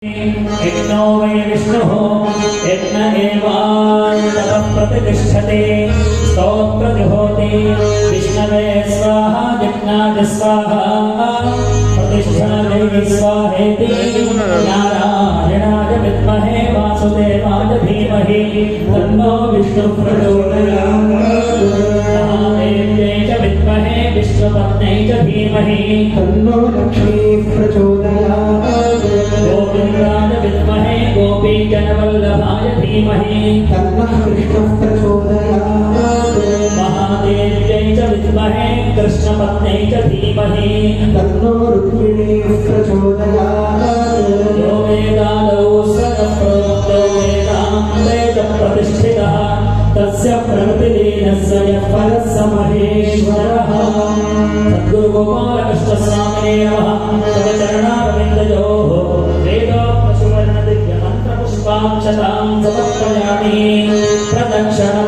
यज्ञो वै विष्णुः यज्ञ एवान्ततः प्रतिष्ठते स्तोत्रजुहोति विष्णवे स्वाहा यज्ञाय स्वाहा प्रतिष्ठायै स्वाहेति नारायणाय विद्महे वासुदेवाय धीमहि तन्नो विष्णुः प्रचोदयात् महादेव्यै च विद्महे विष्णुपत्न्यै च धीमहि तन्नो लक्ष्मीः प्रचोदयात् गोविन्दाय विद्महे गोपीजनवल्लभाय धीमहि तन्नः कृष्णः प्रचोदयात् महादेव्यै च विद्महे कृष्णपत्न्यै च धीमहि तन्नो रुक्मिणीः प्रचोदयात् यो वेदादौ सदप्रोक्तो वेदान्ते च प्रतिष्ठितः तस्य प्रकृतिलीनस्य यः परः स महेश्वरः सद्गुरुगोपालकृष्णस्वामिने नमः तव चरणारविन्दयोः वेदोक्तसुवर्णदिव्यमन्त्रपुष्पाक्षतां समर्पयामि प्रदक्षिणा